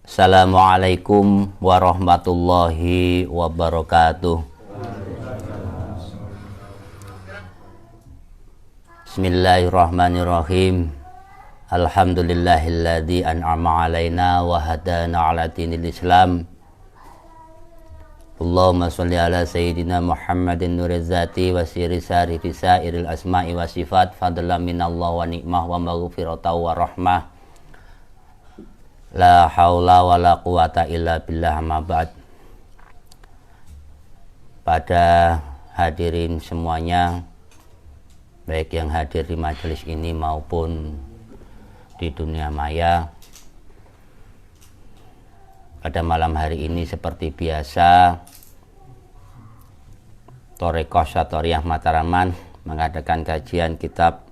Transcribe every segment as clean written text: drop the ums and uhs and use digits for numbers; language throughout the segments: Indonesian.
Assalamualaikum warahmatullahi wabarakatuh. Bismillahirrahmanirrahim. Alhamdulillahilladzi an'ama alaina wa hadana ala dinil Islam. Allahumma sholli ala sayyidina Muhammadin nuriz zati wa sirri sari fi sairil asma'i wa sifat fadlan minallah wa ni'mah wa maghfirata wa rahmah. La haula wa la quwata illa billah, amma ba'd. Pada hadirin semuanya, baik yang hadir di majelis ini maupun di dunia maya, pada malam hari ini seperti biasa Thariqah Syathoryah Mataraman mengadakan kajian kitab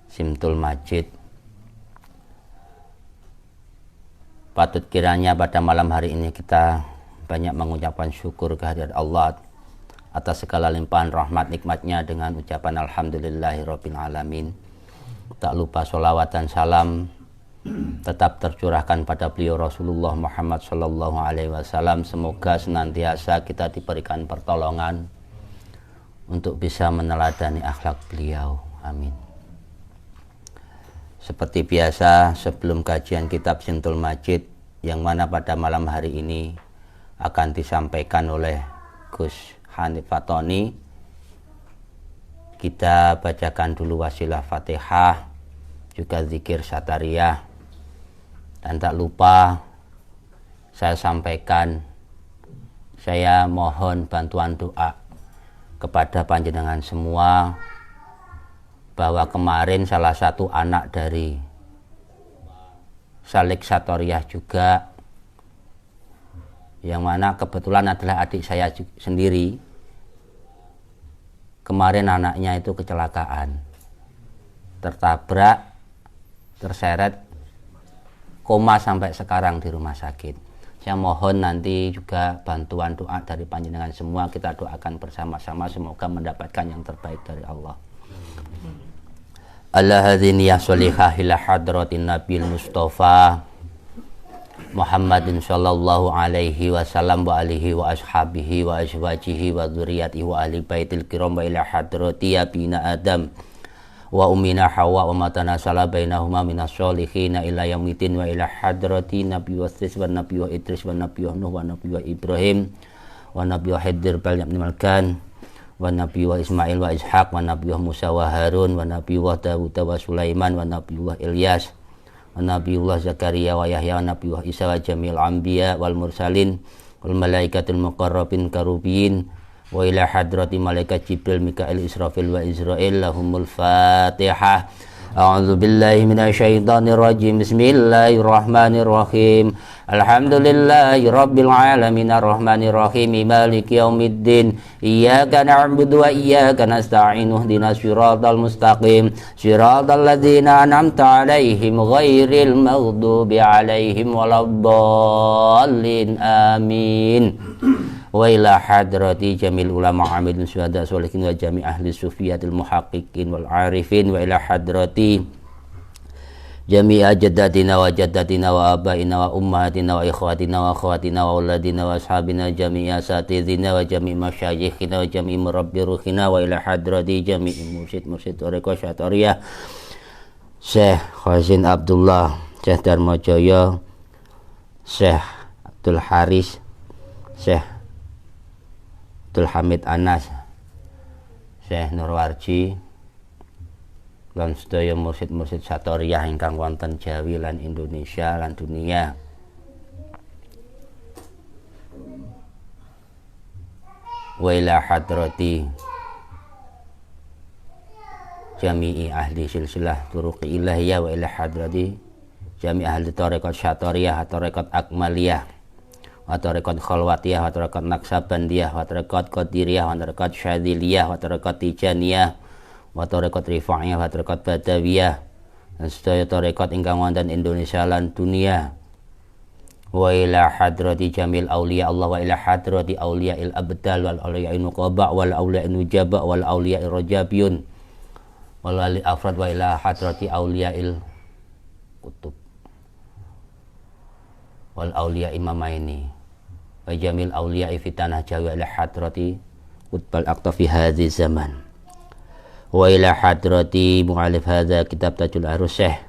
Simtul Majid. Patut kiranya pada malam hari ini kita banyak mengucapkan syukur kehadirat Allah atas segala limpahan rahmat nikmatnya dengan ucapan alhamdulillahirabbil alamin. Tak lupa sholawat dan salam tetap tercurahkan pada beliau Rasulullah Muhammad sallallahu alaihi wasallam. Semoga senantiasa kita diberikan pertolongan untuk bisa meneladani akhlak beliau. Amin. Seperti biasa, sebelum kajian kitab Simtul Majid yang mana pada malam hari ini akan disampaikan oleh Gus Hanif Fatoni, kita bacakan dulu wasilah Fatihah, juga zikir Syathoryah. Dan tak lupa saya sampaikan, saya mohon bantuan doa kepada panjenengan semua, bahwa kemarin salah satu anak dari Salik Syathoryah juga, yang mana kebetulan adalah adik saya sendiri, kemarin anaknya itu kecelakaan, tertabrak, terseret, koma sampai sekarang di rumah sakit. Saya mohon nanti juga bantuan doa dari panjenengan semua, kita doakan bersama-sama semoga mendapatkan yang terbaik dari Allah. Al-hadhiniyah sholihah ila hadratin Nabil Mustafa Muhammadin sallallahu alaihi wasallam wa alihi wa ashabihi wa azwajihi wa dzurriyyatihi wa ahli baitil kiram wa ila hadrati abina Adam wa ummina Hawa wa matana sala bainahuma minas sholihin ila yaumidin wa ila hadrati Nabi wa Idris wa Nabi wa Idris wa Nabi wa Nuh wa Nabi wa Ibrahim wa Nabi wa Khidir bal ibn Malkan wa Nabi wa Ismail wa Ishaq wa Nabi wa Musa wa Harun wa Nabi wa Dawud wa Sulaiman wa Nabi wa Ilyas wa Nabi wa Zakaria wa Yahya wa Nabi wa Isa wa Jamil Anbiya wal Mursalin wal Malaikatul Muqarrabin Karubiyin wa ila hadrati Malaikat Jibril Mikail Israfil wa Israel. Lahumul Fatihah. A'udzu billahi minasyaitonir rajim. Bismillahirrahmanirrahim. Alhamdulillahi rabbil alamin arrahmanir rahim maliki yaumiddin. Iyyaka na'budu wa iyyaka nasta'in ihdinas siratal mustaqim siratal ladzina an'amta 'alaihim ghairil maghdubi 'alaihim waladdallin. Amin. Wa ila hadrati jamil ulama amilin syuhada sholihin wa jami ahli sufiyatil muhaqqiqin wal arifin wa ila hadrati jami ajdatina wa jaddatina wa abaina wa ummatina wa ikhwatina wa akhwatina wa auladina wa ashabina jami asatidina wa jami masyayikhina wa jami murabbi ruhina wa ila hadrati jami mursyid Thariqah Syathoryah Syekh Khazin Abdullah, Syekh Darmajaya, Syekh Abdul Haris, Syekh Abdul Hamid Anas, Syekh Nurwarji lan sedaya mursyid-mursyid Syathoryah ingkang wonten Jawi lan Indonesia lan dunia. Wa ila hadrati jami'i ahli silsilah turuqi ilahiyah wa ila hadrati jami' ahli Thariqat Syathoryah, Thariqat Akmaliyah, wa Thariqat Khalwatiyah, wa Thariqat Naksabandiyah, wa Thariqat Qadiriyah, wa Thariqat Syadziliyah, wa Thariqat Tijaniyah, wa Thariqat Rifa'iyah, wa Thariqat Badawiyah, dan sedaya thariqat ingkang wonten Indonesia lan dunia. Wa ila hadrati jamil auliya Allah, wa ila hadrati auliya'il abdal wal auliya'in nuqaba wal auliya'in nujaba wal auliya'ir rajabiyun wal wali afrad wa ila hadrati auliyail kutub wal auliya imamaini wa jamil auliya fi tanah jawa ila hadrati qutbal aqtafi hadhi zaman wa ila hadrati mu'alif hadha kitab tajul arusah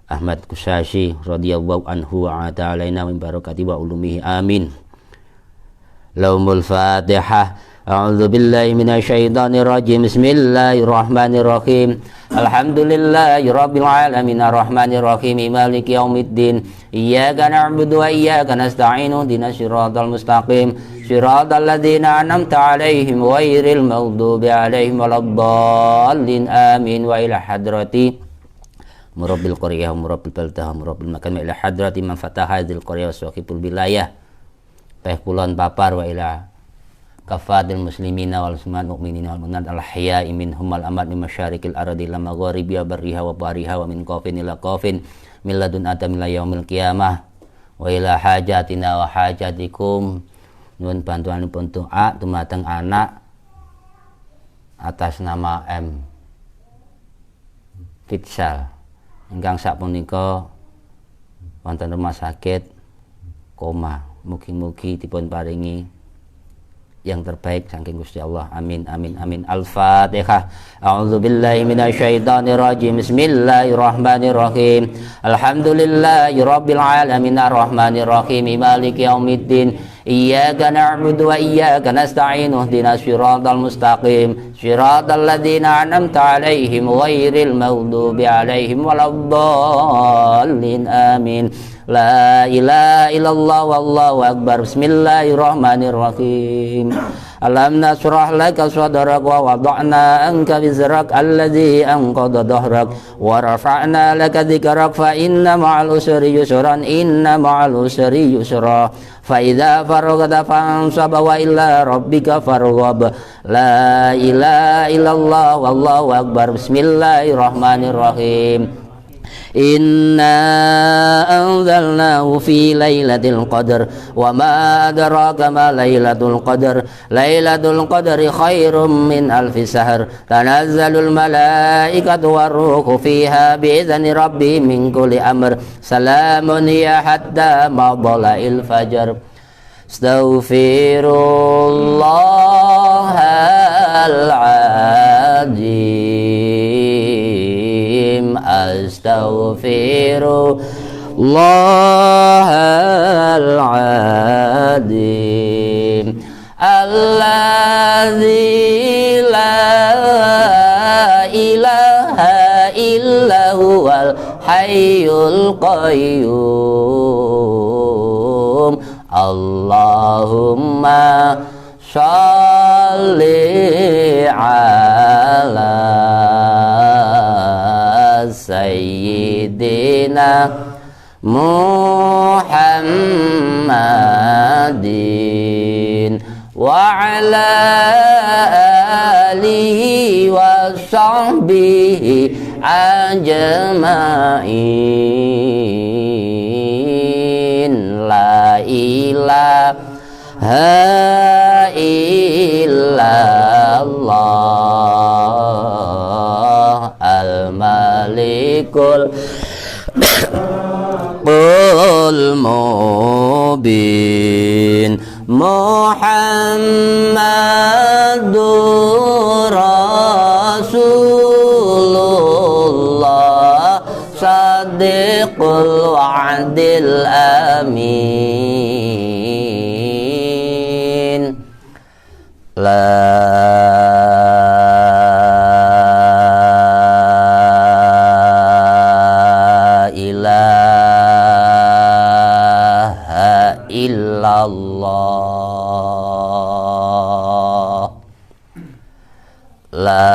Ahmad Kusashi radhiyallahu anhu wa ta'alaina min barakati wa ulumihi amin. Laumul Fatihah. A'udzu billahi minasyaitonir rajim. Bismillahirrahmanirrahim. Alhamdulillahi rabbil alamin arrahmanir rahim maliki yaumiddin. Iyyaka na'budu wa iyyaka nasta'in ihdinas siratal mustaqim. Siratal ladzina an'amta 'alaihim ghairil maghdubi 'alaihim waladdallin. Amin. Wa ila hadrati murabbil qaryah murabbil baldah murabbil makan ila hadrati man fataha hadzal qaryah wasaqiful wilayah teh kulon papar wa ila kafadil muslimina wal mu'minina wal mu'minat al ahya'i minhum wal amat min masyariqil ardi ila magharibiha barriha wa bariha wa min qafin ila qafin min ladun adam ila yaumil qiyamah wa ila hajatina wa hajatikum nuwun bantuan pun doa dumateng anak atas nama M Fitsal ingkang sapunika wonten rumah sakit koma. Mugi-mugi dipun paringi yang terbaik saking Gusti Allah. Amin amin amin. Al-Fatihah. A'udzu billahi minasyaitonir rajim. Bismillahirrahmanirrahim. Alhamdulillahi rabbil alamin arrahmanir rahim maliki yaumiddin. Iyyaka na'budu wa iyyaka nasta'in ihdinas siratal mustaqim siratal ladzina an'amta 'alaihim ghairil maghdubi 'alaihim waladdallin. Amin. La ilaha illallah wallahu akbar. Bismillahirrahmanirrahim. Alam nasrah laka sadrak wa wada'na anka wizrak alladzi anqadha dhahrak wa rafa'na laka dzikrak fa inna ma'al usri yusran inna ma'al usri yusra fa idza faraghta fansab wa ila rabbika farghab. La ilaha illallah wallahu akbar. Bismillahirrahmanirrahim. Inna anzalnahu fi lailatul qadar wa ma adraka ma lailatul qadar. Lailatul qadri khairum min alfi sahr. Tanazzalul malaikatu waruhu fiha bi'izni rabbihim min kulli amr. Salamun hiya hatta matla'il fajr. Astaghfirullahal azim. Astaghfirullahal azim. Alladzi la ilaha illa huwal hayyul qayyum. Allahumma sholli ala sayyidina Muhammadin wa ala alihi wa sahbihi ajma'in. La ilaha illallah al-malikul mubin Muhammadur Rasulullah Sadiqul wa'dil amin. La ilaha illallah. La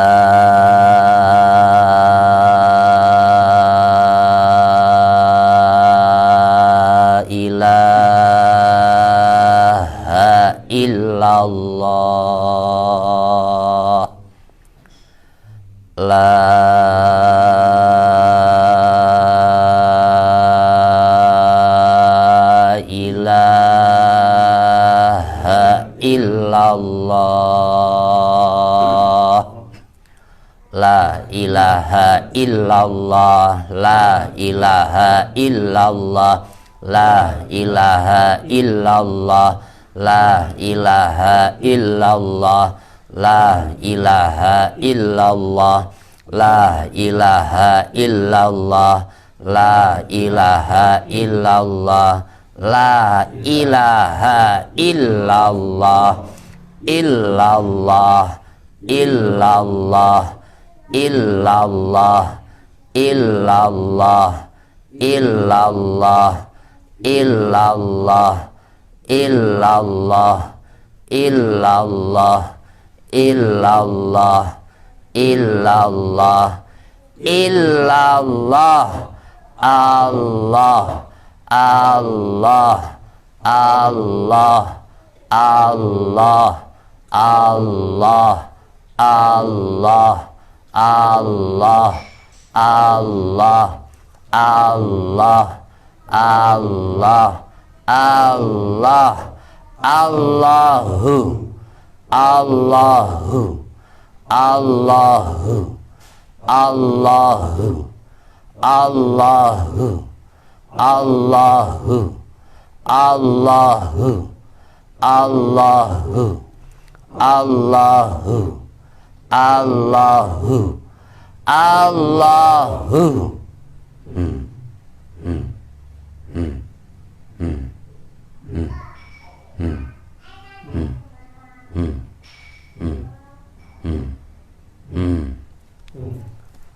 ilaha illallah, la ilaha illallah, la ilaha illallah, la ilaha illallah, la ilaha illallah, la ilaha illallah, la ilaha illallah, la ilaha illallah, illallah, illallah, illallah, illallah, illallah, illallah, illallah, illallah, illallah, illallah, illallah, Allah, Allah, Allah, Allah, Allah, Allah, Allah, Allah, Allah, Allah, Allah, Allahu, Allahu, Allahu, Allahu, Allahu, Allahu, Allahu, Allahu, Allahu, Allahu, Allahu.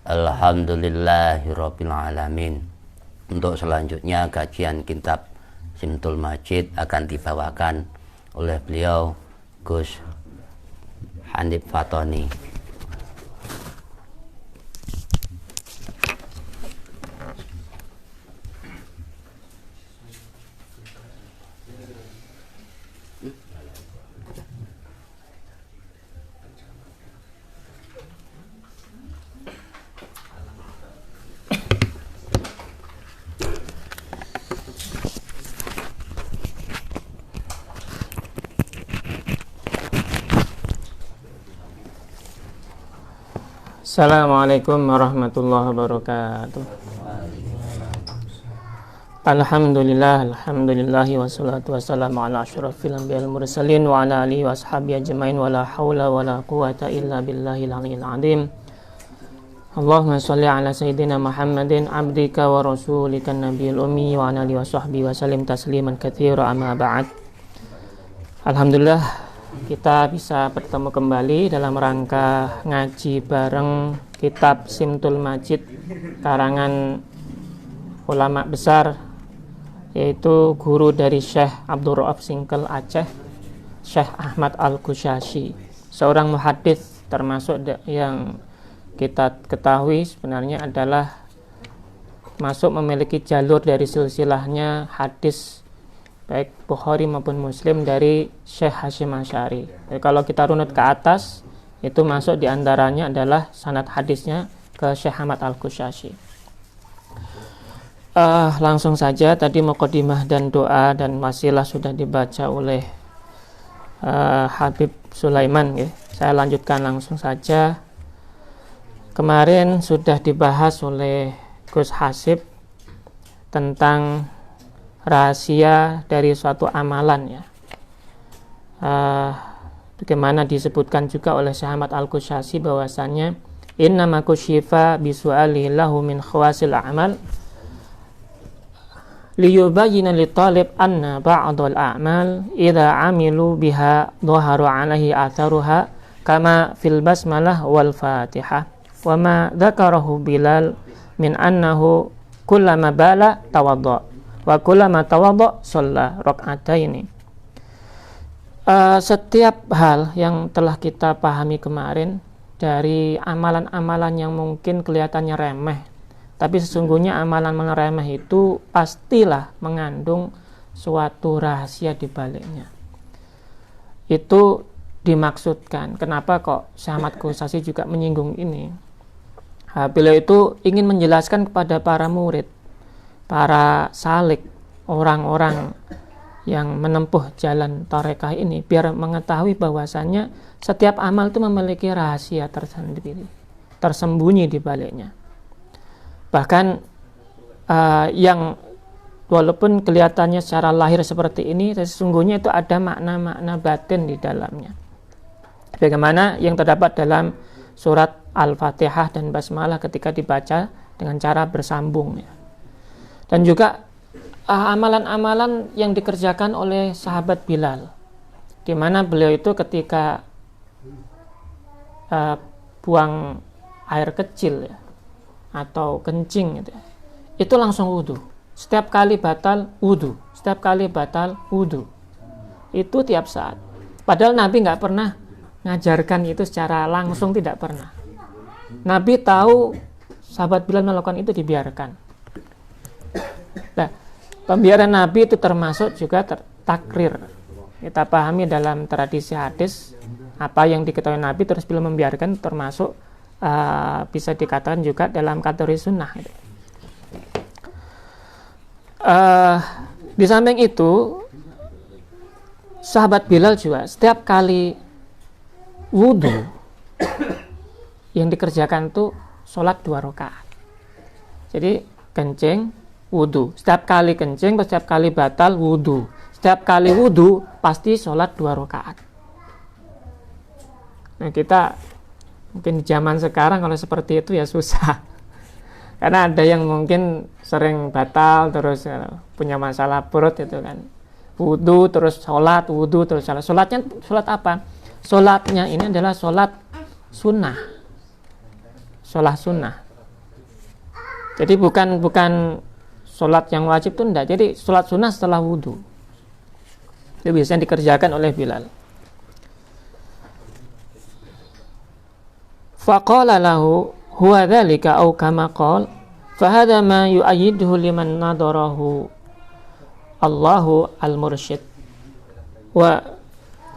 Alhamdulillahirabbil alamin. Untuk selanjutnya kajian kitab Simtul Majid akan dibawakan oleh beliau Gus Hanif Fatoni. Assalamualaikum warahmatullahi wabarakatuh. Alhamdulillahi wassalatu wassalamu ala asyrafil anbiya'il mursalin wa ala alihi wa ashabihi ajmain wa la haula wa la quwata illa billahil aliyyil azim. Allahumma shalli ala sayyidina Muhammadin abdika wa rasulika nabiyil ummi wa ala alihi wa sahbihi wa sallim tasliman katsira amma ba'd. Alhamdulillah kita bisa bertemu kembali dalam rangka ngaji bareng kitab Simtul Majid karangan ulama besar, yaitu guru dari Syekh Abdul Rauf Singkel Aceh, Syekh Ahmad Al-Qushasyi, seorang muhadits termasuk yang kita ketahui sebenarnya adalah masuk memiliki jalur dari silsilahnya hadis baik Bukhari maupun Muslim dari Syekh Hashim Asy'ari. Kalau kita runut ke atas, itu masuk diantaranya adalah sanad hadisnya ke Syekh Ahmad Al-Qushasyi. Langsung saja, tadi mukadimah dan doa dan wasilah sudah dibaca oleh Habib Sulaiman. Ya. Saya lanjutkan langsung saja. Kemarin sudah dibahas oleh Gus Hasib tentang rahasia dari suatu amalan, ya. Bagaimana disebutkan juga oleh Syekh Ahmad Al-Qushasyi bahwasanya innama kusyifa bisu'ali lahu min khawasil a'mal liyubayyina li talib anna ba'dal a'mal idza amilu biha dhaharu 'alaihi atharuha kama fil basmalah wal fatihah wa ma dzakarahu Bilal min annahu kullama bala tawadda wa kullama tawadda shalla rak'ataini. Setiap hal yang telah kita pahami kemarin dari amalan-amalan yang mungkin kelihatannya remeh, tapi sesungguhnya amalan-amalan remeh itu pastilah mengandung suatu rahasia di baliknya. Itu dimaksudkan. Kenapa kok Syekh Ahmad Qushasyi juga menyinggung ini? Beliau itu ingin menjelaskan kepada para murid, para salik, orang-orang yang menempuh jalan tarekah ini, biar mengetahui bahwasannya setiap amal itu memiliki rahasia tersendiri, tersembunyi di baliknya. Bahkan yang walaupun kelihatannya secara lahir seperti ini, sesungguhnya itu ada makna-makna batin di dalamnya. Bagaimana yang terdapat dalam surat Al-Fatihah dan Basmalah ketika dibaca dengan cara bersambung. Dan juga amalan-amalan yang dikerjakan oleh sahabat Bilal, di mana beliau itu ketika buang air kecil atau kencing itu langsung wudhu. Setiap kali batal wudhu, setiap kali batal wudhu. Itu tiap saat. Padahal Nabi nggak pernah ngajarkan itu secara langsung, tidak pernah. Nabi tahu sahabat Bilal melakukan itu, dibiarkan. Nah, pembiaran Nabi itu termasuk juga takrir. Kita pahami dalam tradisi hadis, apa yang diketahui Nabi terus beliau membiarkan termasuk bisa dikatakan juga dalam kategori sunnah. Di samping itu, sahabat Bilal juga setiap kali wudhu yang dikerjakan itu sholat 2 rakaat. Jadi kencing, wudhu. Setiap kali kencing, setiap kali batal wudhu. Setiap kali wudhu pasti sholat 2 rakaat. Nah, kita mungkin di zaman sekarang kalau seperti itu ya susah. Karena ada yang mungkin sering batal terus punya masalah perut itu kan. Wudhu terus sholat, wudhu terus sholat. Sholatnya sholat apa? Sholatnya ini adalah sholat sunnah. Sholat sunnah. Jadi bukan sholat yang wajib itu enggak. Jadi sholat sunnah setelah wudhu. Itu biasanya dikerjakan oleh Bilal. Faqala lahu huwa dzalika au kama qala fa hadha ma yu'ayyiduhu liman nadarahu Allahu al-mursyid wa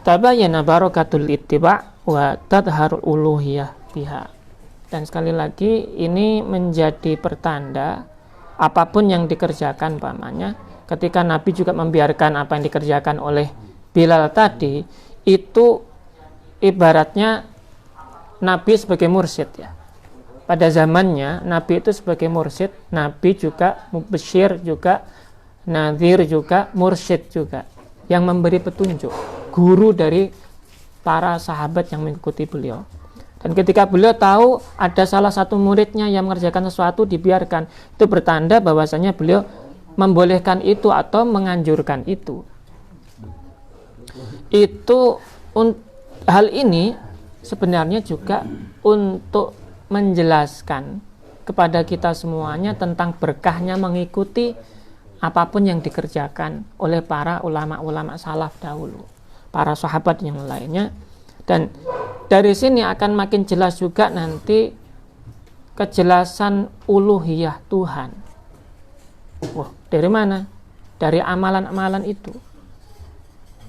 tabayyana barakatul ittiba' wa tadharul uluhiyah biha. Dan sekali lagi ini menjadi pertanda apapun yang dikerjakan pamannya, ketika Nabi juga membiarkan apa yang dikerjakan oleh Bilal tadi, itu ibaratnya Nabi sebagai mursyid ya. Pada zamannya Nabi itu sebagai mursyid, Nabi juga mubasyir juga, nadhir juga, mursyid juga, yang memberi petunjuk, guru dari para sahabat yang mengikuti beliau. Dan ketika beliau tahu ada salah satu muridnya yang mengerjakan sesuatu dibiarkan, itu bertanda bahwasanya beliau membolehkan itu atau menganjurkan itu. Hal ini sebenarnya juga untuk menjelaskan kepada kita semuanya tentang berkahnya mengikuti apapun yang dikerjakan oleh para ulama-ulama salaf dahulu, para sahabat yang lainnya. Dan dari sini akan makin jelas juga nanti kejelasan uluhiyah Tuhan. Wah, dari mana? Dari amalan-amalan itu.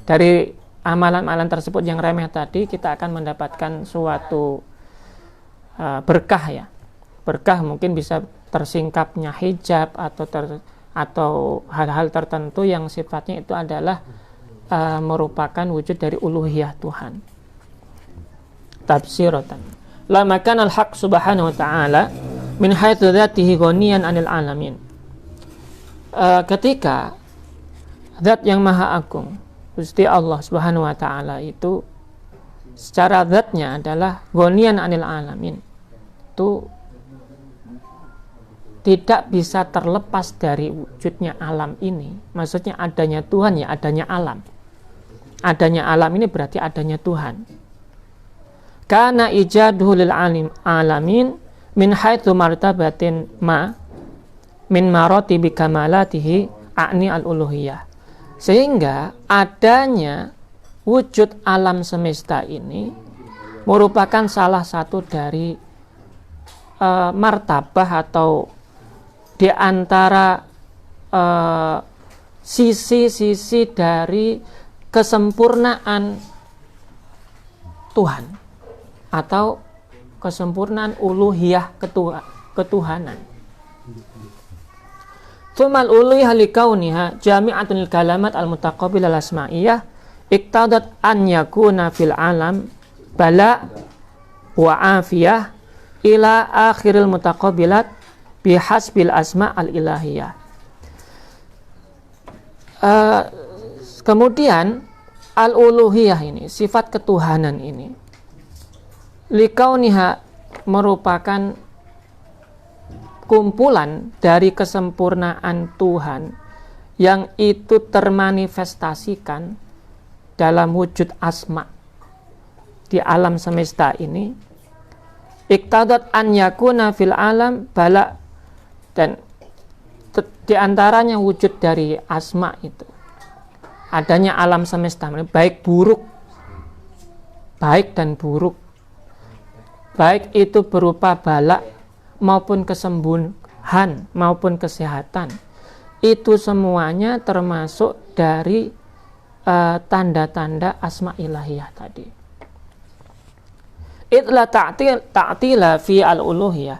Dari amalan-amalan tersebut yang remeh tadi, kita akan mendapatkan suatu berkah ya. Berkah mungkin bisa tersingkapnya hijab atau hal-hal tertentu yang sifatnya itu adalah merupakan wujud dari uluhiyah Tuhan. Tafsiratan. La makan al-haq subhanahu wa ta'ala min haitsu dzatihi ghaniyan 'anil alamin. Ketika zat yang maha agung, Gusti Allah Subhanahu wa taala itu secara zatnya adalah ghaniyan 'anil alamin. Itu tidak bisa terlepas dari wujudnya alam ini. Maksudnya adanya Tuhan ya adanya alam. Adanya alam ini berarti adanya Tuhan. Kana ijaduhu lil alamin min haitsu martabatin ma min maratibi kamalatihi a'ni al-uluhiyah. Sehingga adanya wujud alam semesta ini merupakan salah satu dari martabah atau di antara sisi-sisi dari kesempurnaan Tuhan atau kesempurnaan uluhiyah ketuhanan. Tsumal uluhiyah likauniha jami'atun lil kalamat al-mutaqabbil al-asma'iyah iqtadat an yakuna fil alam bala wa afiyah ila akhiril mutaqabbilat bihasbil asma al-ilahiyah. Kemudian al-uluhiyah ini, sifat ketuhanan ini, likauniha merupakan kumpulan dari kesempurnaan Tuhan yang itu termanifestasikan dalam wujud asma di alam semesta ini. Iqtadat an yakuna fil alam bala, dan di antaranya wujud dari asma itu adanya alam semesta, baik buruk, baik dan buruk, baik itu berupa bala maupun kesembuhan maupun kesehatan, itu semuanya termasuk dari tanda-tanda asma ilahiyah tadi. Itla ta'tila fi al-uluhiyah,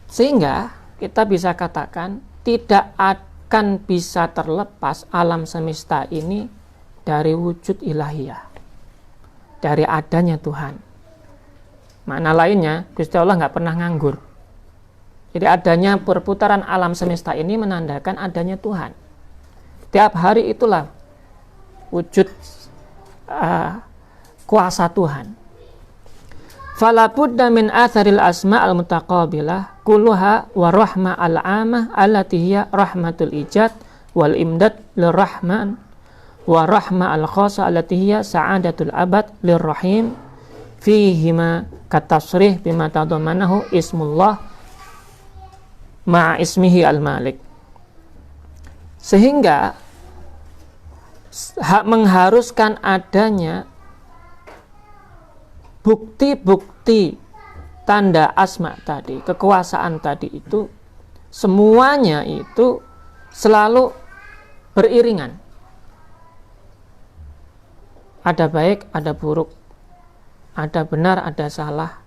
sehingga kita bisa katakan tidak akan bisa terlepas alam semesta ini dari wujud ilahiyah, dari adanya Tuhan. Makna lainnya, Gusti Allah nggak pernah nganggur. Jadi adanya perputaran alam semesta ini menandakan adanya Tuhan. Tiap hari itulah wujud kuasa Tuhan. Fala budda min atharil asma al-mutaqabilah kulluha wa rahma al-amah allati hiya rahmatul ijad wal imdad lirrahman wa rahma al-khasa allati hiya sa'adatul abad lirrahim fihima katasrih bima tadamanahu ismullah ma'a ismihi al-malik. Sehingga mengharuskan adanya bukti-bukti tanda asma tadi, kekuasaan tadi itu, semuanya itu selalu beriringan. Ada baik, ada buruk, ada benar, ada salah,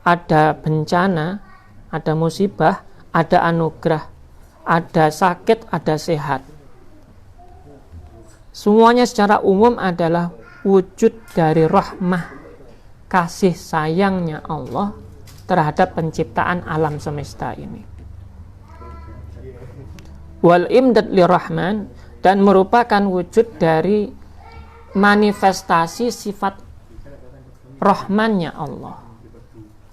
ada bencana, ada musibah, ada anugerah, ada sakit, ada sehat. Semuanya secara umum adalah wujud dari rahmah, kasih sayangnya Allah terhadap penciptaan alam semesta ini. Wal imdad lirrahman, dan merupakan wujud dari manifestasi sifat rahmannya Allah.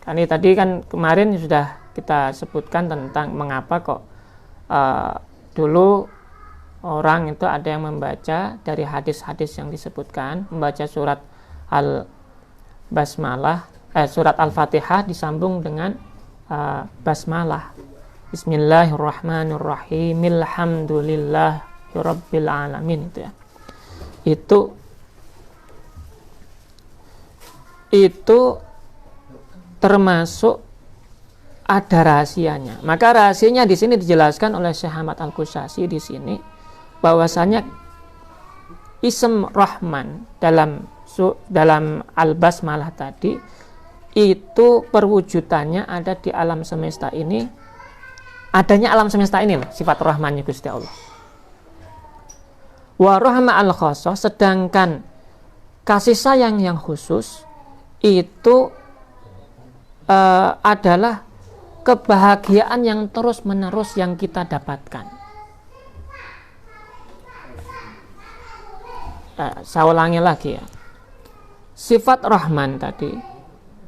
Karena tadi kan kemarin sudah kita sebutkan tentang mengapa kok dulu orang itu ada yang membaca dari hadis-hadis yang disebutkan, membaca surat Basmalah, surat Al-Fatihah disambung dengan Basmalah. Bismillahirrahmanirrahim. Alhamdulillahirabbil alamin, itu ya. Itu termasuk ada rahasianya. Maka rahasianya di sini dijelaskan oleh Syekh Ahmad Al-Qushashi di sini, bahwasanya ism Rahman dalam Al-Basmalah tadi itu perwujudannya ada di alam semesta ini. Adanya alam semesta ini loh, sifat Rahmannya Gusti Allah. Wa rahma al-khassah, sedangkan kasih sayang yang khusus itu adalah kebahagiaan yang terus-menerus yang kita dapatkan. Saya ulangi lagi ya. Sifat Rahman tadi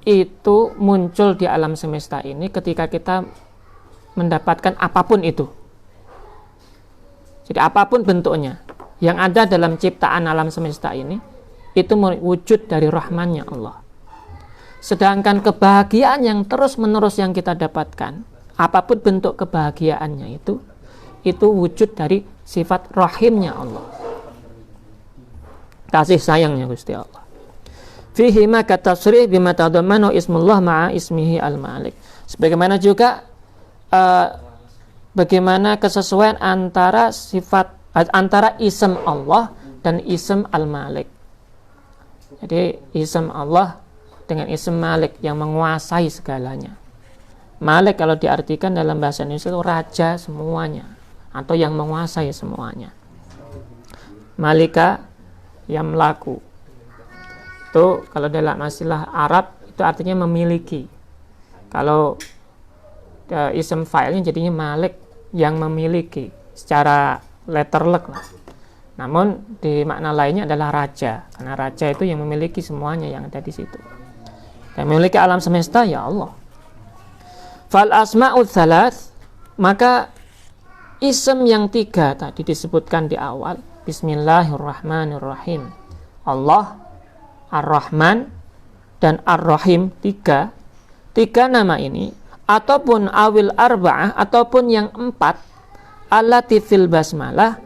itu muncul di alam semesta ini ketika kita mendapatkan apapun itu. Jadi apapun bentuknya yang ada dalam ciptaan alam semesta ini, itu wujud dari Rahmannya Allah. Sedangkan kebahagiaan yang terus-menerus yang kita dapatkan, apapun bentuk kebahagiaannya itu wujud dari sifat Rahimnya Allah, kasih sayangnya Gusti Allah. Fihi ma katasrih bima tadammanu ismullah ma'a ismihi al-malik. Sebagaimana juga bagaimana kesesuaian antara ism Allah dan ism al-malik. Jadi ism Allah dengan ism Malik yang menguasai segalanya. Malik kalau diartikan dalam bahasa Indonesia itu raja semuanya atau yang menguasai semuanya. Malika yang melaku. Itu kalau dalam istilah Arab itu artinya memiliki. Kalau Ism fa'ilnya jadinya Malik, yang memiliki secara letterlek lah. Namun di makna lainnya adalah raja, karena raja itu yang memiliki semuanya yang ada di situ. Yang memiliki alam semesta ya Allah. Fal asma'ul thalath, maka ism yang 3 tadi disebutkan di awal, Bismillahirrahmanirrahim. Allah, Ar-Rahman dan Ar-Rahim, 3 nama ini, ataupun awil arba'ah, ataupun yang 4, allati fil basmalah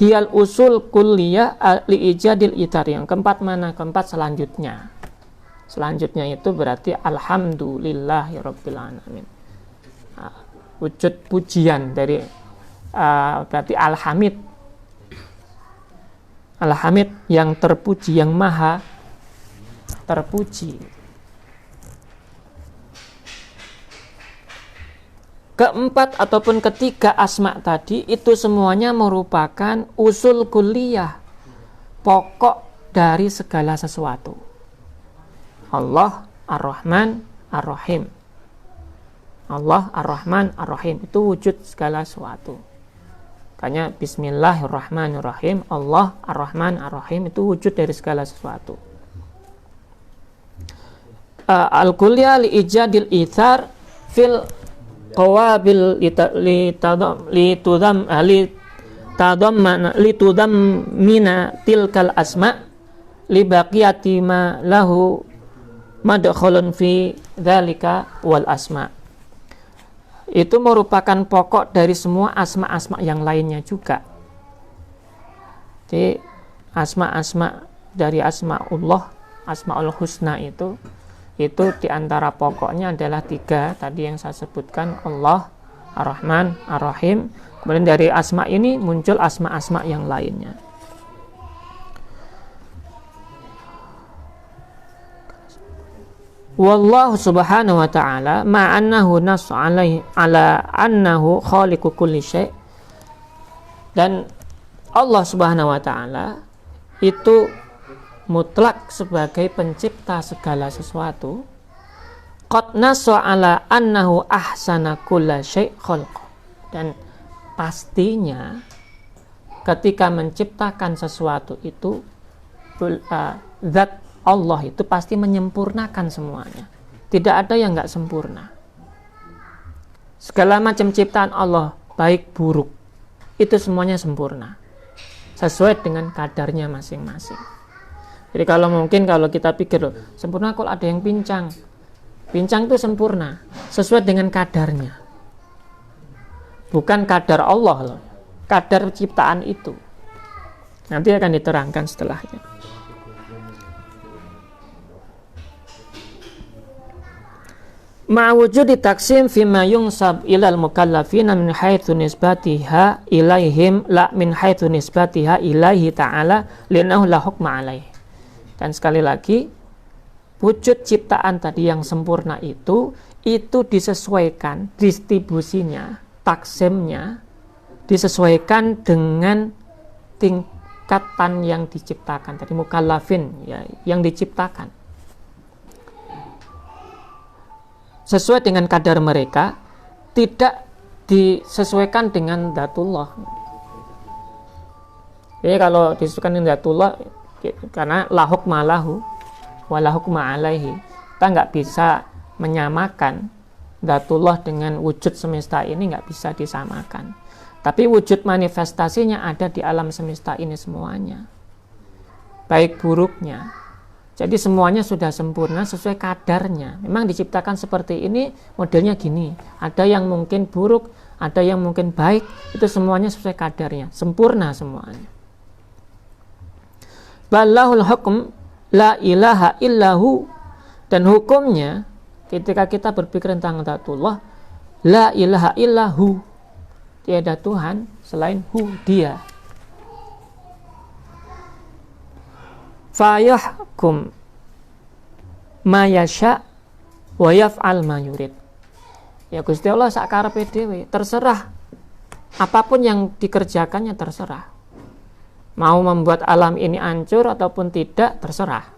hiyal usul kulliyah li ijadil itar. Yang keempat mana? Keempat selanjutnya itu berarti alhamdulillahirabbil alamin. Wujud pujian dari berarti alhamid yang terpuji, yang maha terpuji. Keempat ataupun ketiga asma tadi itu semuanya merupakan usul kulliyah, pokok dari segala sesuatu. Allah, Ar-Rahman, Ar-Rahim. Allah, Ar-Rahman, Ar-Rahim itu wujud segala sesuatu. Makanya Bismillahirrahmanirrahim, Allah, Ar-Rahman, Ar-Rahim itu wujud dari segala sesuatu. Al-kulliyah li ijadil ithar fil qawabil litudammina tilkal asma li baqiyati ma lahu madkhulun fi dzalika wal asma. Itu merupakan pokok dari semua asma-asma yang lainnya juga. Jadi asma-asma dari asmaullah, asmaul husna itu diantara pokoknya adalah 3 tadi yang saya sebutkan, Allah, Ar-Rahman, Ar-Rahim. Kemudian dari asma ini muncul asma-asma yang lainnya. Wallahu subhanahu wa ta'ala ma'annahu nasu ala annahu khaliqu kulli syai'. Dan Allah subhanahu wa ta'ala itu mutlak sebagai pencipta segala sesuatu. Qad nasu ala annahu ahsana kulla syai' khalqa. Dan pastinya ketika menciptakan sesuatu itu zat Allah itu pasti menyempurnakan semuanya. Tidak ada yang enggak sempurna. Segala macam ciptaan Allah, baik buruk, itu semuanya sempurna, sesuai dengan kadarnya masing-masing. Jadi kalau kita pikir, loh, sempurna kalau ada yang pincang itu sempurna, sesuai dengan kadarnya. Bukan kadar Allah loh, kadar ciptaan itu. Nanti akan diterangkan setelahnya. Ma'wujudi taksim fima yungsab ilal mukallafina min haitsu nisbatiha ilaihim la min haitsu nisbatiha ilaihi ta'ala li'annahu la hukma alaihi. Dan sekali lagi, wujud ciptaan tadi yang sempurna itu disesuaikan distribusinya, taksimnya disesuaikan dengan tingkatan yang diciptakan tadi, mukallafin ya, yang diciptakan. Sesuai dengan kadar mereka, tidak disesuaikan dengan dzatullah. Jadi kalau disesuaikan dengan dzatullah, karena la hukma lahu wa la hukma alaihi, kita nggak bisa menyamakan dzatullah dengan wujud semesta ini, nggak bisa disamakan. Tapi wujud manifestasinya ada di alam semesta ini semuanya, baik buruknya. Jadi semuanya sudah sempurna sesuai kadarnya. Memang diciptakan seperti ini, modelnya gini. Ada yang mungkin buruk, ada yang mungkin baik. Itu semuanya sesuai kadarnya, sempurna semuanya. Ballahul hukm la ilaha illahu. Dan hukumnya ketika kita berpikir tentang dzatullah, la ilaha illahu, tiada Tuhan selain dia. Fayahkum ma yasha wa yaf'al ma yurid. Ya Gusti Allah sakarepe dhewe, terserah apapun yang dikerjakannya, terserah. Mau membuat alam ini hancur ataupun tidak, terserah.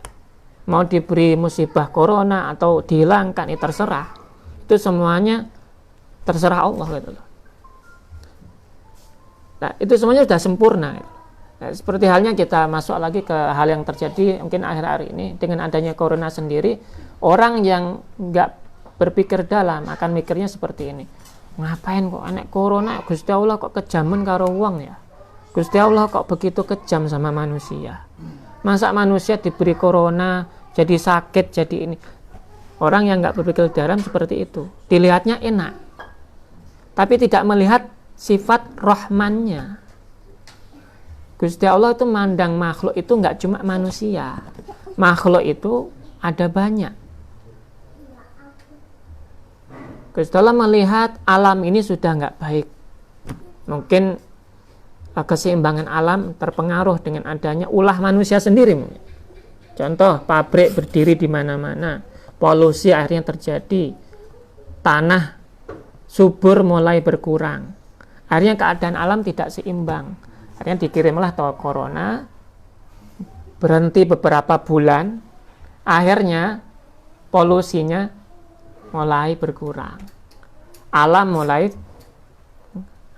Mau diberi musibah corona atau dihilangkan, terserah. Itu semuanya terserah Allah gitu loh. Nah, itu semuanya sudah sempurna gitu. Nah, seperti halnya kita masuk lagi ke hal yang terjadi mungkin akhir-akhir ini dengan adanya corona sendiri, orang yang nggak berpikir dalam akan mikirnya seperti ini, ngapain kok anak corona, Gusti Allah kok kejaman karo wong ya, Gusti Allah kok begitu kejam sama manusia, masa manusia diberi corona jadi sakit jadi ini. Orang yang nggak berpikir dalam seperti itu dilihatnya enak, tapi tidak melihat sifat rahmannya. Gusti Allah itu mandang makhluk itu nggak cuma manusia, makhluk itu ada banyak. Gusti Allah melihat alam ini sudah nggak baik, mungkin keseimbangan alam terpengaruh dengan adanya ulah manusia sendiri. Contoh, pabrik berdiri di mana-mana, polusi akhirnya terjadi, tanah subur mulai berkurang, akhirnya keadaan alam tidak seimbang. Akhirnya dikirimlah corona, berhenti beberapa bulan, akhirnya polusinya mulai berkurang, alam mulai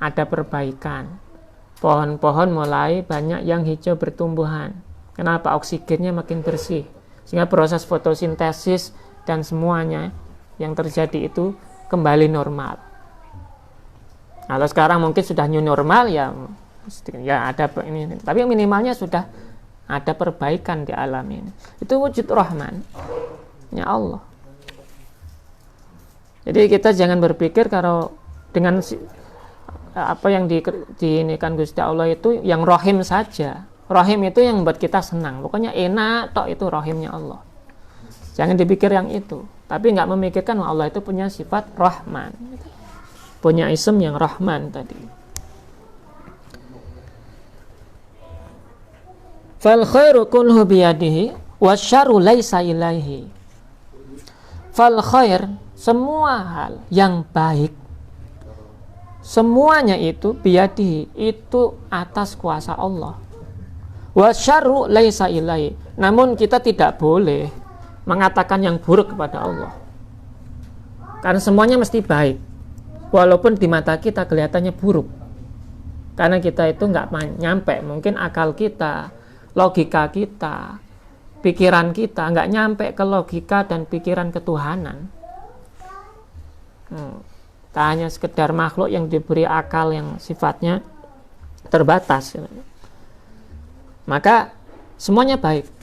ada perbaikan, pohon-pohon mulai banyak yang hijau bertumbuhan. Kenapa? Oksigennya makin bersih, sehingga proses fotosintesis dan semuanya yang terjadi itu kembali normal. Kalau sekarang mungkin sudah new normal ya ada ini, tapi minimalnya sudah ada perbaikan di alam ini. Itu wujud Rahman ya Allah. Jadi kita jangan berpikir kalau dengan apa yang diinikan Gusti Allah itu yang Rahim saja. Rahim itu yang buat kita senang, pokoknya enak tok, itu Rahimnya Allah. Jangan dipikir yang itu, tapi nggak memikirkan Allah itu punya sifat Rahman, punya ism yang Rahman tadi. Fal khairu kulluhu biyadihi wasyarru laisa ilaihi. Fal khair, semua hal yang baik, semuanya itu biyadihi, itu atas kuasa Allah. Wasyarru laisa ilaihi, namun kita tidak boleh mengatakan yang buruk kepada Allah, karena semuanya mesti baik walaupun di mata kita kelihatannya buruk, karena kita itu nggak nyampe, mungkin akal kita, logika kita, pikiran kita nggak nyampe ke logika dan pikiran ketuhanan. Tak hanya sekedar makhluk yang diberi akal yang sifatnya terbatas, maka semuanya baik.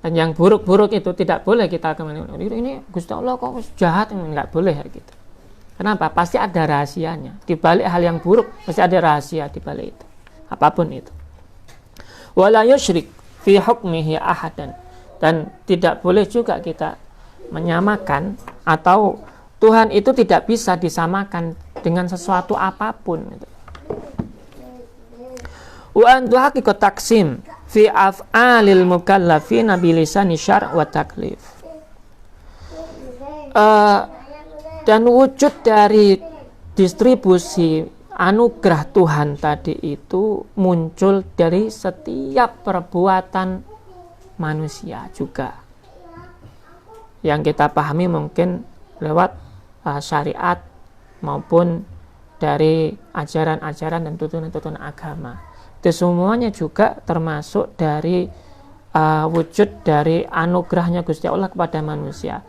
Dan yang buruk-buruk itu tidak boleh kita ini Gusti Allah kok jahat, nggak boleh gitu. Kenapa? Pasti ada rahasianya. Di balik hal yang buruk pasti ada rahasia di balik itu. Apapun itu. Wala yusyrik fi hukmihi ahadan, dan tidak boleh juga kita menyamakan, atau Tuhan itu tidak bisa disamakan dengan sesuatu apapun. Wa antu haqiqat taksim fi af'alil mukallafina bilisani syar' wa taklif. Dan wujud dari distribusi anugerah Tuhan tadi itu muncul dari setiap perbuatan manusia juga, yang kita pahami mungkin lewat syariat maupun dari ajaran-ajaran dan tuntunan-tuntunan agama. Itu semuanya juga termasuk dari wujud dari anugerahnya Gusti Allah kepada manusia,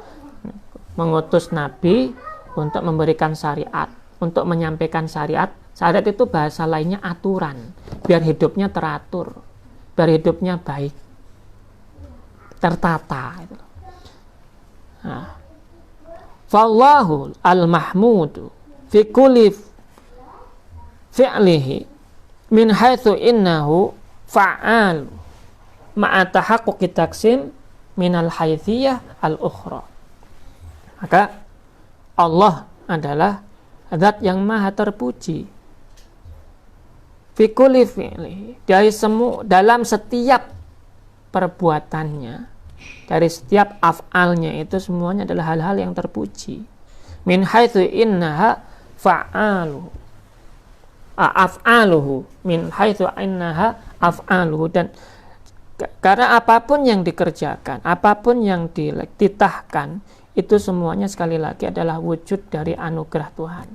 mengutus nabi untuk memberikan syariat, untuk menyampaikan syariat. Syariat itu bahasa lainnya aturan, biar hidupnya teratur, biar hidupnya baik, tertata. Fallahu al-mahmudu fi kulli fi'lihi min haitsu innahu fa'al ma'a tahaqquqi taksim minal haitsiyah al-ukhra. Maka Allah adalah zat yang maha terpuji fi kulli fi'lihi, dari dalam setiap perbuatannya, dari setiap af'alnya itu semuanya adalah hal-hal yang terpuji. Min haitsu innaha fa'aluhu af'aluhu, min haitsu innaha af'aluhu, dan karena apapun yang dikerjakan, apapun yang dititahkan itu semuanya sekali lagi adalah wujud dari anugerah Tuhan.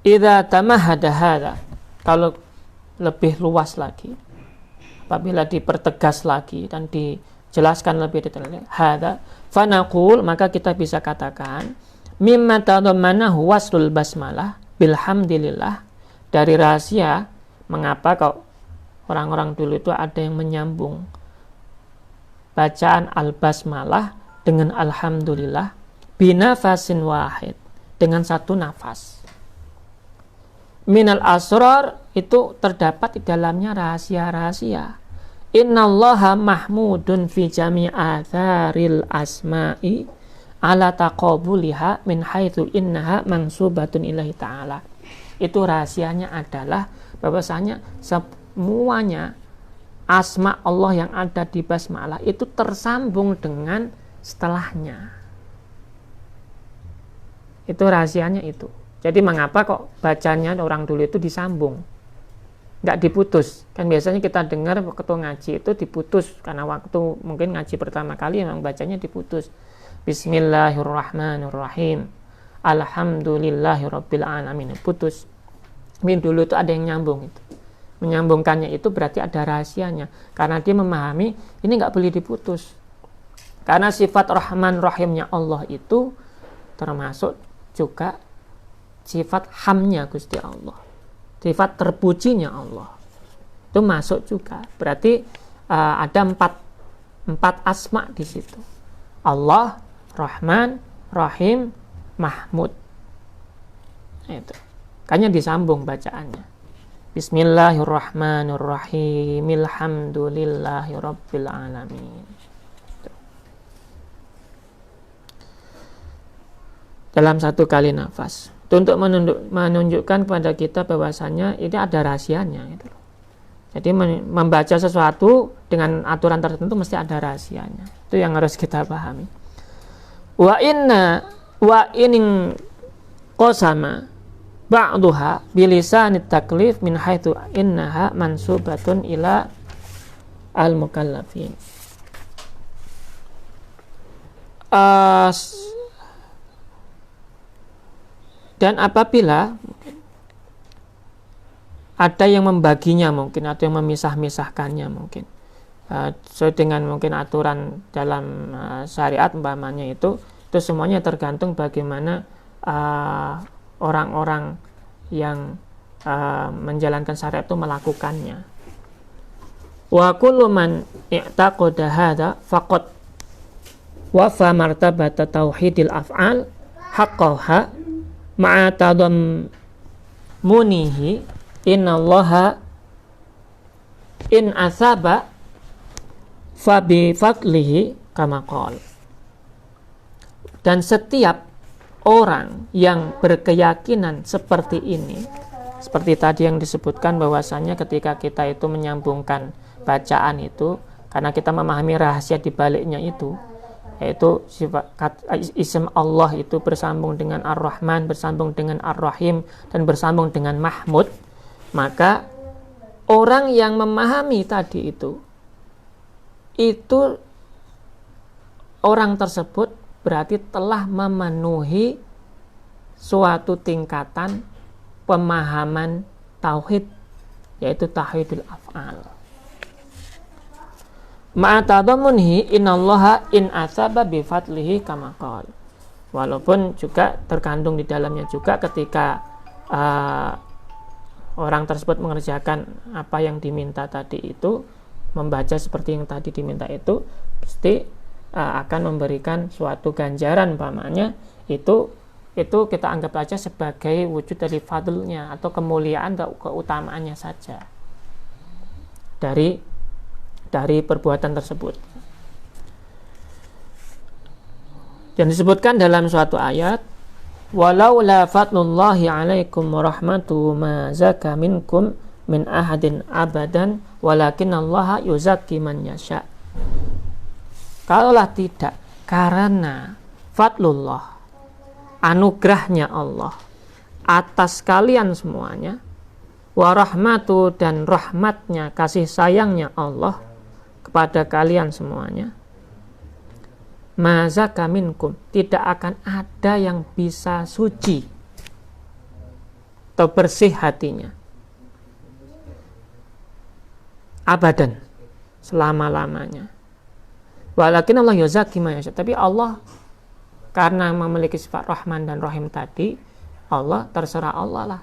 Idza tamahada hadza, kalau lebih luas lagi, apabila dipertegas lagi dan dijelaskan lebih detail, hadza fanaqul, maka kita bisa katakan mimma tadammanahu waslul basmalah bilhamdilillah, dari rahasia mengapa kok orang-orang dulu itu ada yang menyambung bacaan al-basmalah dengan alhamdulillah binafasin wahid, dengan satu nafas. Minal asrar, itu terdapat di dalamnya rahasia-rahasia. Innallaha mahmudun fi jami'atharil asma'i ala taqabuliha min haitsu innaha mansubatun ilahi ta'ala. Itu rahasianya adalah bahwasanya semuanya asma Allah yang ada di basmalah itu tersambung dengan setelahnya. Itu rahasianya itu. Jadi mengapa kok bacanya orang dulu itu disambung, nggak diputus? Kan biasanya kita dengar waktu ngaji itu diputus, karena waktu mungkin ngaji pertama kali memang bacanya diputus. Bismillahirrahmanirrahim, alhamdulillahirabbil alamin, putus. Tapi dulu itu ada yang nyambung itu. Menyambungkannya itu berarti ada rahasianya, karena dia memahami ini nggak boleh diputus. Karena sifat Rahman Rahimnya Allah itu termasuk juga sifat hamnya Gusti Allah, sifat terpujinya Allah, itu masuk juga. Berarti ada empat asma di situ: Allah, Rahman, Rahim, Mahmud. Itu makanya disambung bacaannya. Bismillahirrahmanirrahim, alhamdulillahirabbil alamin. Dalam satu kali nafas. Untuk menunjukkan kepada kita bahwasanya ini ada rahasianya gitu. Jadi membaca sesuatu dengan aturan tertentu mesti ada rahasianya. Itu yang harus kita pahami. Wa inin qasama ba'daha bilisanit taklif min haitsu innaha mansubatun ila al-mukallafin. Dan apabila ada yang membaginya mungkin, atau yang memisah-misahkannya mungkin, sesuai dengan mungkin aturan dalam syariat umpamanya itu semuanya tergantung bagaimana orang-orang yang menjalankan syariat itu melakukannya. Wa kullu man i'taqada hadza faqad wafa martabata tauhidil af'al haqqaha ma'atadam munihi innallaha in asaba fabi fadlihi kama qala. Dan setiap orang yang berkeyakinan seperti ini, seperti tadi yang disebutkan bahwasanya ketika kita itu menyambungkan bacaan itu, karena kita memahami rahasia di baliknya itu, yaitu sifat isim Allah itu bersambung dengan Ar-Rahman, bersambung dengan Ar-Rahim, dan bersambung dengan Mahmud, maka orang yang memahami tadi itu orang tersebut berarti telah memenuhi suatu tingkatan pemahaman tauhid, yaitu tauhidul af'al. Ma'atadamunhi innallaha in asaba bifadlihi kama qala. Walaupun juga terkandung di dalamnya juga ketika orang tersebut mengerjakan apa yang diminta tadi itu, membaca seperti yang tadi diminta itu, pasti akan memberikan suatu ganjaran umpamanya itu kita anggap aja sebagai wujud dari fadlnya atau kemuliaan atau keutamaannya saja dari perbuatan tersebut. Dan disebutkan dalam suatu ayat, walau la fadlullahi alaikum wa rahmatuhu ma zaka minkum min ahadin abadan walakinallaha yuzakki man yasha. Kalaulah tidak karena fadlullah, anugerahnya Allah atas kalian semuanya, Wa rahmatu, dan rahmatnya, kasih sayangnya Allah kepada kalian semuanya. Ma zaka minkum, tidak akan ada yang bisa suci atau bersih hatinya abadan, selama-lamanya. Walakin Allah yuzaki ma yasha, tapi Allah karena memiliki sifat Rahman dan Rahim tadi, Allah, terserah Allah lah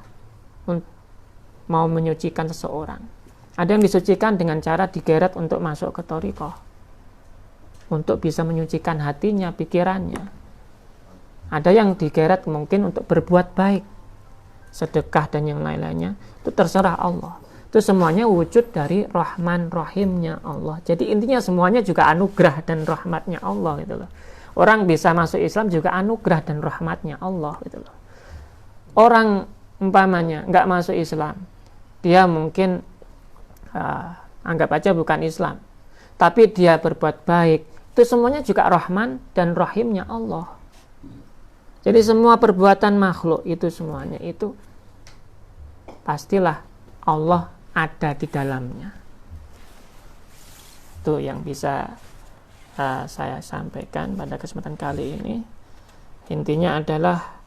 mau menyucikan seseorang. Ada yang disucikan dengan cara digeret untuk masuk ke thariqah, untuk bisa menyucikan hatinya, pikirannya. Ada yang digeret mungkin untuk berbuat baik, sedekah dan yang lain-lainnya. Itu terserah Allah. Itu semuanya wujud dari Rahman Rahimnya Allah. Jadi intinya semuanya juga anugerah dan rahmatnya Allah gitu loh. Orang bisa masuk Islam juga anugerah dan rahmatnya Allah gitu loh. Orang umpamanya nggak masuk Islam, dia mungkin anggap aja bukan Islam, tapi dia berbuat baik, itu semuanya juga Rahman dan Rahimnya Allah. Jadi semua perbuatan makhluk itu semuanya itu pastilah Allah ada di dalamnya. Itu yang bisa saya sampaikan pada kesempatan kali ini. Intinya adalah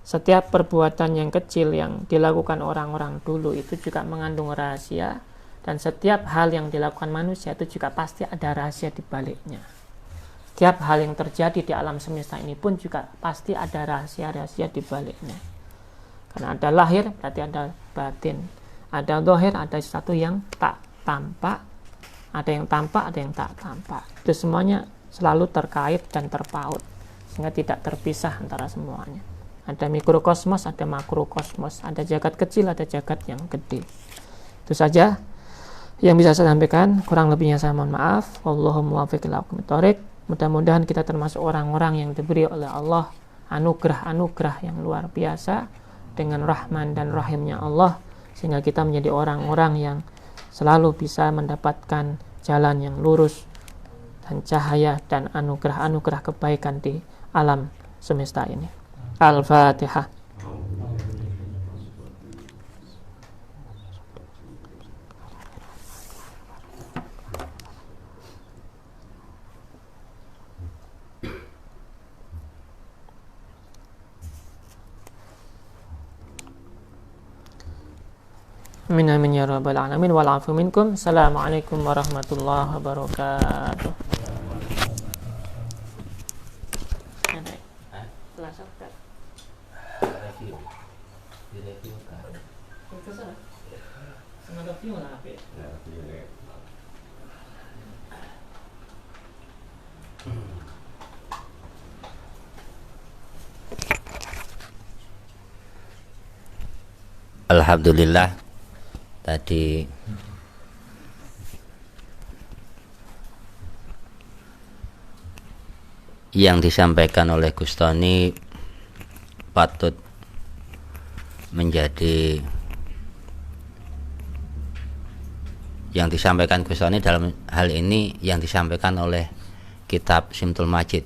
setiap perbuatan yang kecil yang dilakukan orang-orang dulu itu juga mengandung rahasia, dan setiap hal yang dilakukan manusia itu juga pasti ada rahasia di baliknya. Setiap hal yang terjadi di alam semesta ini pun juga pasti ada rahasia-rahasia di baliknya. Karena ada lahir berarti ada batin, ada zahir, ada sesuatu yang tak tampak, ada yang tampak, ada yang tak tampak. Itu semuanya selalu terkait dan terpaut, sehingga tidak terpisah antara semuanya. Ada mikrokosmos, ada makrokosmos, ada jagat kecil, ada jagat yang gede. Itu saja yang bisa saya sampaikan. Kurang lebihnya saya mohon maaf. Wallahu muwaffiq ila aqwamit thoriq. Mudah-mudahan kita termasuk orang-orang yang diberi oleh Allah anugerah-anugerah yang luar biasa dengan Rahman dan Rahimnya Allah, sehingga kita menjadi orang-orang yang selalu bisa mendapatkan jalan yang lurus dan cahaya dan anugerah-anugerah kebaikan di alam semesta ini. Al-Fatihah. Amin amin ya rabbal alamin wal afu minkum. Assalamualaikum warahmatullahi wabarakatuh. Alhamdulillah, tadi yang disampaikan oleh Gus Tony patut menjadi, yang disampaikan Gus Tony dalam hal ini yang disampaikan oleh kitab Simtul Majid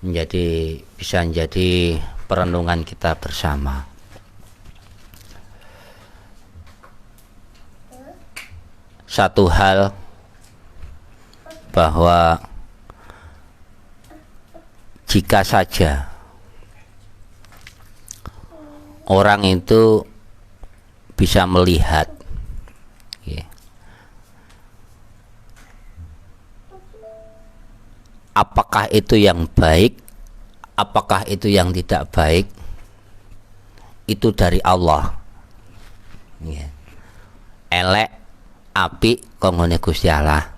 menjadi, bisa menjadi perenungan kita bersama. Satu hal, bahwa jika saja orang itu bisa melihat apakah itu yang baik, apakah itu yang tidak baik, itu dari Allah. Elek api konggone Gusti Allah.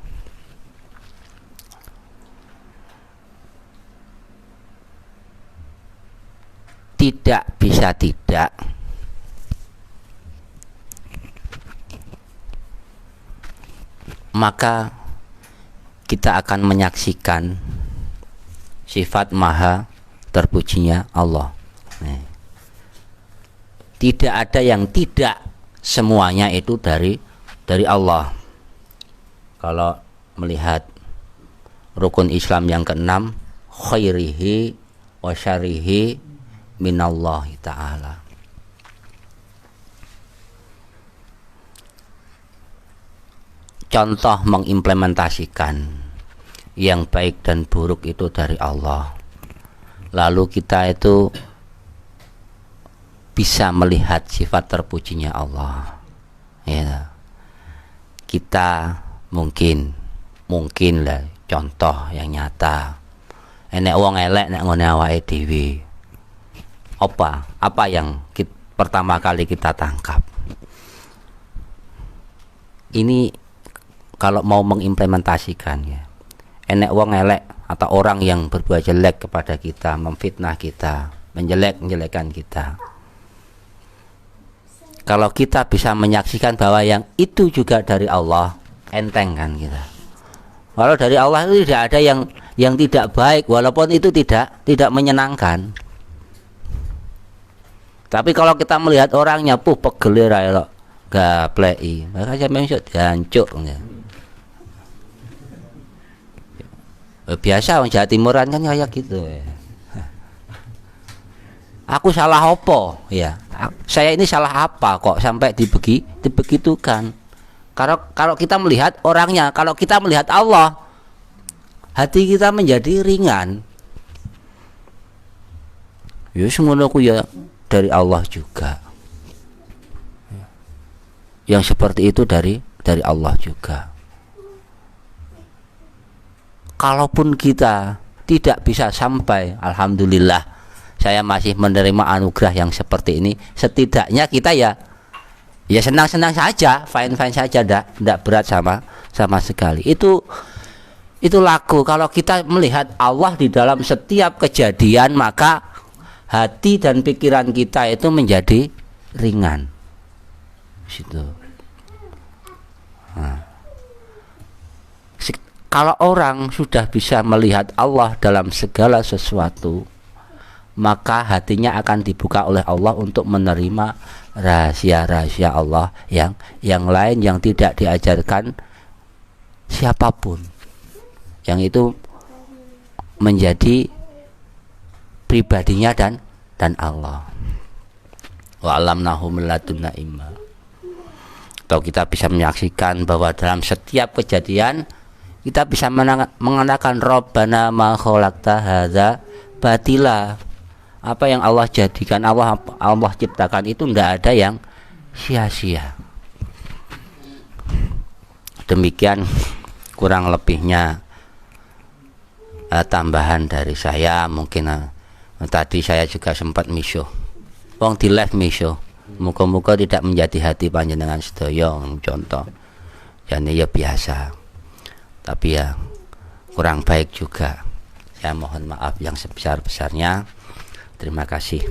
Tidak bisa tidak, maka kita akan menyaksikan sifat maha terpujinya Allah. Tidak ada yang tidak, semuanya itu dari Allah. Kalau melihat rukun Islam yang keenam, khairihi wa syarihi minallahi ta'ala. contoh mengimplementasikan yang baik dan buruk itu dari Allah. Lalu kita itu bisa melihat sifat terpujinya Allah. Ya. Kita mungkin lah contoh yang nyata. Enek wong elek nek ngene awake dhewe. Apa yang pertama kali kita tangkap? Ini kalau mau mengimplementasikan ya. Enek wong elek atau orang yang berbuat jelek kepada kita, memfitnah kita, menjelek-menjelekan kita. Kalau kita bisa menyaksikan bahwa yang itu juga dari Allah, enteng kan kita. Kalau dari Allah itu tidak ada yang tidak baik, walaupun itu tidak menyenangkan. Tapi kalau kita melihat orangnya pegelir ae gapleki, maka sampeyan iso diancuk ya. Biasa orang Jawa Timuran kan kayak gitu ya. Aku salah apa ya? Saya ini salah apa kok sampai dibegitukan? Kalau kita melihat orangnya, kalau kita melihat Allah, hati kita menjadi ringan. Ya semuanya aku ya dari Allah juga. Yang seperti itu dari Allah juga. Kalaupun kita tidak bisa sampai, alhamdulillah saya masih menerima anugerah yang seperti ini. Setidaknya kita ya senang-senang saja, fine-fine saja, tidak berat sama sekali. Itu laku. Kalau kita melihat Allah di dalam setiap kejadian, maka hati dan pikiran kita itu menjadi ringan. Situ. Nah. Kalau orang sudah bisa melihat Allah dalam segala sesuatu, maka hatinya akan dibuka oleh Allah untuk menerima rahasia-rahasia Allah yang lain yang tidak diajarkan siapapun. Yang itu menjadi pribadinya dan Allah. Wa alamnahu min ladunna ilma. Atau kita bisa menyaksikan bahwa dalam setiap kejadian kita bisa mengatakan Rabbana ma khalaqta hadza batila. Apa yang Allah jadikan, Allah ciptakan itu tidak ada yang sia-sia. Demikian kurang lebihnya tambahan dari saya. Mungkin tadi saya juga sempat miso wong di live miso, muka-muka tidak menjadi hati panjenengan sedaya contoh. Jadi ya biasa, tapi ya kurang baik juga. Saya mohon maaf yang sebesar-besarnya. Terima kasih.